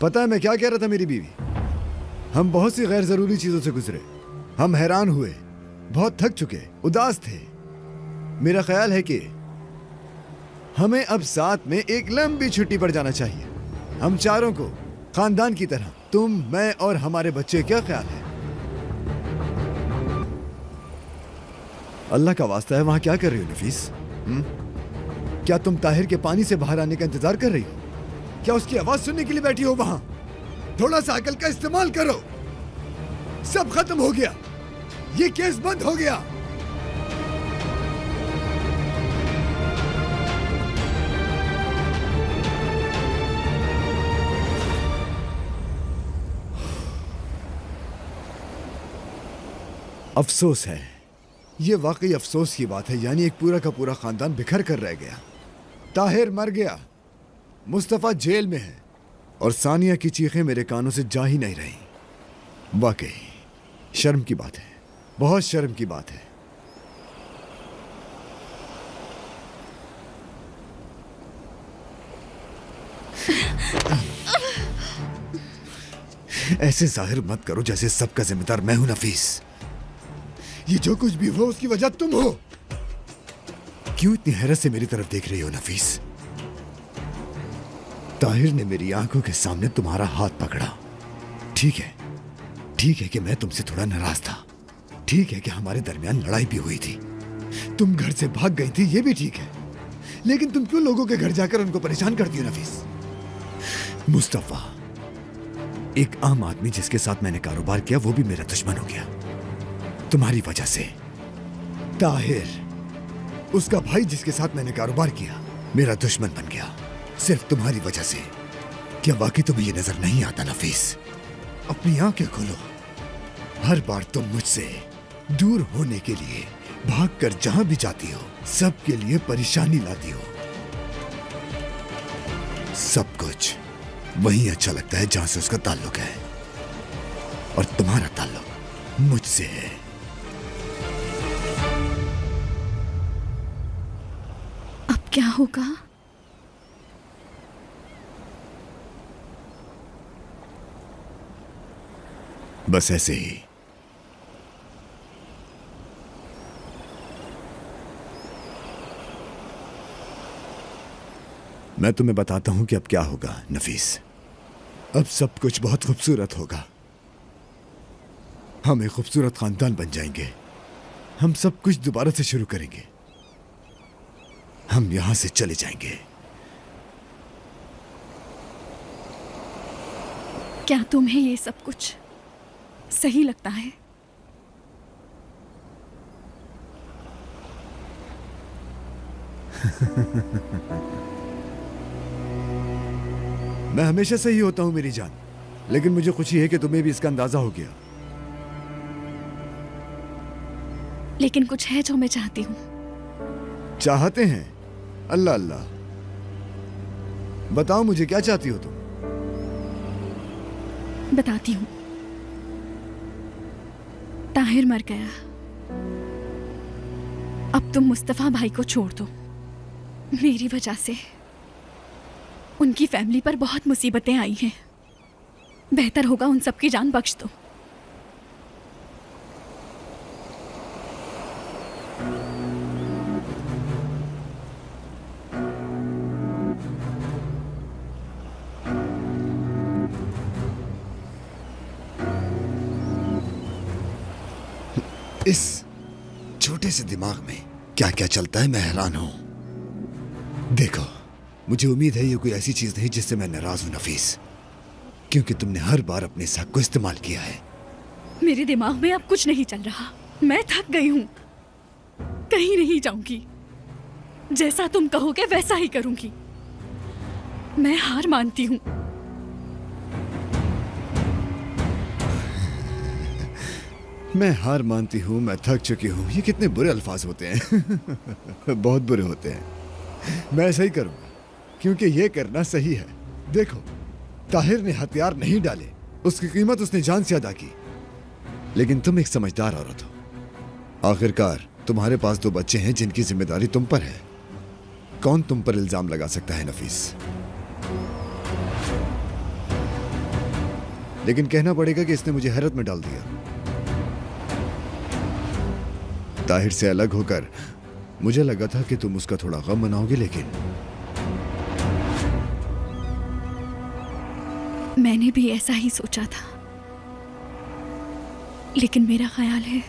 पता है मैं क्या कह रहा था मेरी बीवी? हम बहुत सी गैर जरूरी चीजों से गुजरे। हम हैरान हुए, बहुत थक चुके, उदास थे। मेरा ख्याल है कि हमें अब साथ में एक लंबी छुट्टी पर जाना चाहिए, हम चारों को, खानदान की तरह, तुम, मैं और हमारे बच्चे। क्या ख्याल है? अल्लाह का वास्ता है, वहां क्या कर रही हो नफीस? क्या तुम ताहिर के पानी से बाहर आने का इंतजार कर रही हो? क्या उसकी आवाज सुनने के लिए बैठी हो वहां? थोड़ा सा अकल का इस्तेमाल करो। सब खत्म हो गया, ये केस बंद हो गया। अफसोस है, ये वाकई अफसोस की बात है। यानी एक पूरा का पूरा खानदान बिखर कर रह गया। ताहिर मर गया, मुस्तफा जेल में है और सानिया की चीखें मेरे कानों से जा ही नहीं रही। वाकई शर्म की बात है, बहुत शर्म की बात है। ऐसे जाहिर मत करो जैसे सबका जिम्मेदार मैं हूं नफीस। ये जो कुछ भी हुआ उसकी वजह तुम हो। क्यों इतनी हैरत से मेरी तरफ देख रही हो नफीस? ताहिर ने मेरी आंखों के सामने तुम्हारा हाथ पकड़ा। ठीक है कि मैं तुमसे थोड़ा नाराज था। ठीक है कि हमारे दरमियान लड़ाई भी हुई थी। तुम घर से भाग गई थी, ये भी ठीक है। लेकिन तुम क्यों लोगों के घर जाकर उनको परेशान करती हो नफीस? मुस्तफा, एक आम आदमी जिसके साथ मैंने कारोबार किया, वो भी मेरा दुश्मन हो गया तुम्हारी वजह से। ताहिर, उसका भाई जिसके साथ मैंने कारोबार किया, मेरा दुश्मन बन गया सिर्फ तुम्हारी वजह से। क्या वाकई तुम्हें ये नजर नहीं आता नफीस? अपनी आंखें खोलो। हर बार तुम मुझसे दूर होने के लिए भागकर जहां भी जाती हो, सबके लिए परेशानी लाती हो। सब कुछ वहीं अच्छा लगता है जहां से उसका ताल्लुक है, और तुम्हारा ताल्लुक मुझसे है। अब क्या होगा? बस ऐसे ही। मैं तुम्हें बताता हूं कि अब क्या होगा नफीस। अब सब कुछ बहुत खूबसूरत होगा। हम एक खूबसूरत खानदान बन जाएंगे। हम सब कुछ दोबारा से शुरू करेंगे। हम यहां से चले जाएंगे। क्या तुम्हें ये सब कुछ सही लगता है? मैं हमेशा सही होता हूं मेरी जान, लेकिन मुझे खुशी है कि तुम्हें भी इसका अंदाजा हो गया। लेकिन कुछ है जो मैं चाहती हूं। चाहते हैं? अल्लाह अल्लाह, बताओ मुझे क्या चाहती हो तुम? बताती हूं। ताहिर मर गया, अब तुम मुस्तफा भाई को छोड़ दो। मेरी वजह से उनकी फैमिली पर बहुत मुसीबतें आई हैं। बेहतर होगा उन सबकी जान बख्श दो। इस छोटे से दिमाग में क्या क्या चलता है, मैं हैरान हूं। देखो, मुझे उम्मीद है ये कोई ऐसी चीज नहीं जिससे मैं नाराज हूं नफीस, क्योंकि तुमने हर बार अपने इस हक को इस्तेमाल किया है। मेरे दिमाग में अब कुछ नहीं चल रहा। मैं थक गई हूं, कहीं नहीं जाऊंगी। जैसा तुम कहोगे वैसा ही करूंगी। मैं हार मानती हूं। मैं हार मानती हूं, मैं थक चुकी हूं, ये कितने बुरे अल्फाज होते हैं। बहुत बुरे होते हैं। मैं ऐसा ही करूंगा क्योंकि ये करना सही है। देखो, ताहिर ने हथियार नहीं डाले, उसकी कीमत उसने जान से अदा की। लेकिन तुम एक समझदार औरत हो। आखिरकार तुम्हारे पास 2 बच्चे हैं जिनकी जिम्मेदारी तुम पर है। कौन तुम पर इल्जाम लगा सकता है नफीस? लेकिन कहना पड़ेगा कि इसने मुझे हैरत में डाल दिया। ताहिर से अलग होकर मुझे लगा था कि तुम उसका थोड़ा गम मनाओगे, लेकिन मैंने भी ऐसा ही सोचा था, लेकिन मेरा ख्याल है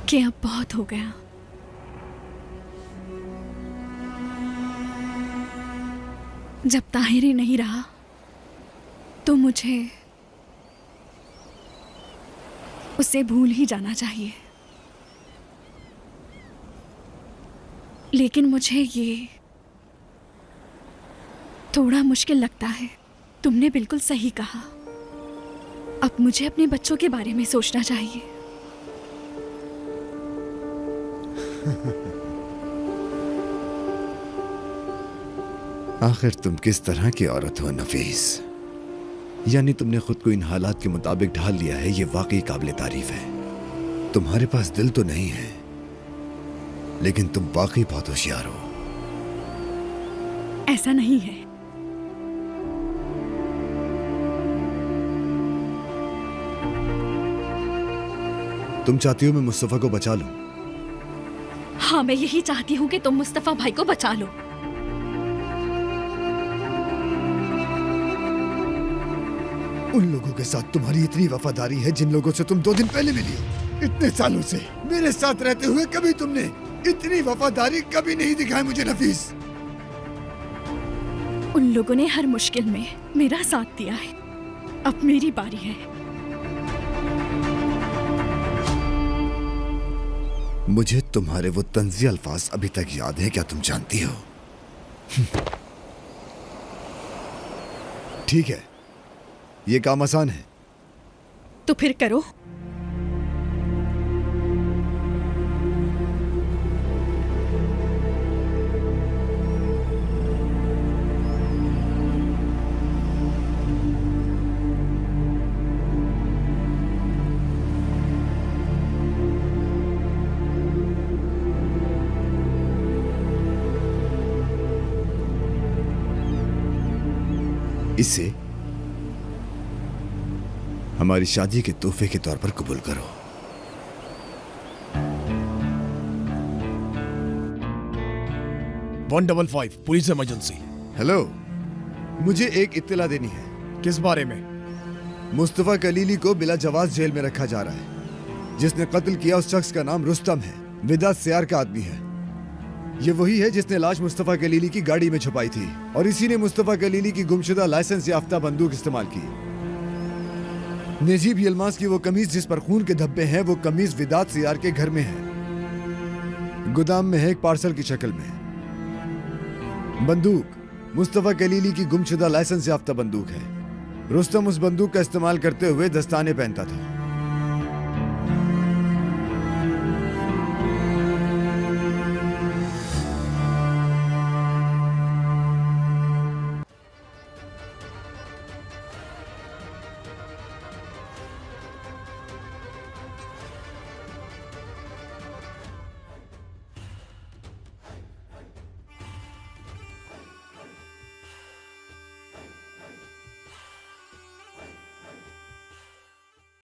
कि अब बहुत हो गया। जब ताहिर ही नहीं रहा तो मुझे उसे भूल ही जाना चाहिए। लेकिन मुझे ये थोड़ा मुश्किल लगता है। तुमने बिल्कुल सही कहा, अब मुझे अपने बच्चों के बारे में सोचना चाहिए। आखिर तुम किस तरह की औरत हो नफीस? यानी तुमने खुद को इन हालात के मुताबिक ढाल लिया है, ये वाकई काबिल तारीफ है। तुम्हारे पास दिल तो नहीं है, लेकिन तुम वाकई बहुत होशियार हो। ऐसा नहीं है। तुम चाहती हो मैं मुस्तफा को बचा लूं? हाँ, मैं यही चाहती हूँ कि तुम मुस्तफा भाई को बचा लो। उन लोगों के साथ तुम्हारी इतनी वफादारी है जिन लोगों से तुम 2 दिन पहले मिली हो। इतने सालों से मेरे साथ रहते हुए कभी तुमने इतनी वफादारी कभी नहीं दिखाई मुझे नफीस। उन लोगों ने हर मुश्किल में मेरा साथ दिया है, अब मेरी बारी है। मुझे तुम्हारे वो तंज़ी अल्फाज अभी तक याद है, क्या तुम जानती हो? ठीक है, ये काम आसान है। तो फिर करो। इसे हमारी शादी के तोहफे के तौर पर कबूल करो। One 155 police emergency. हेलो, मुझे एक इत्तला देनी है। किस बारे में? मुस्तफा कलीली को बिला जवाज जेल में रखा जा रहा है। जिसने कत्ल किया उस शख्स का नाम रुस्तम है, विदात सियार का आदमी है। ये वही है जिसने लाश मुस्तफा कलीली की गाड़ी में छुपाई थी, और इसी ने मुस्तफा कलीली की गुमशुदा लाइसेंस याफ्ता बंदूक इस्तेमाल की। नजीब यलमास की वो कमीज जिस पर खून के धब्बे हैं, वो कमीज विदात सियार के घर में है। गोदाम में है एक पार्सल की शक्ल में। बंदूक मुस्तफा कलीली की गुमशुदा लाइसेंस याफ्ता बंदूक है। रुस्तम उस बंदूक का इस्तेमाल करते हुए दस्ताने पहनता था।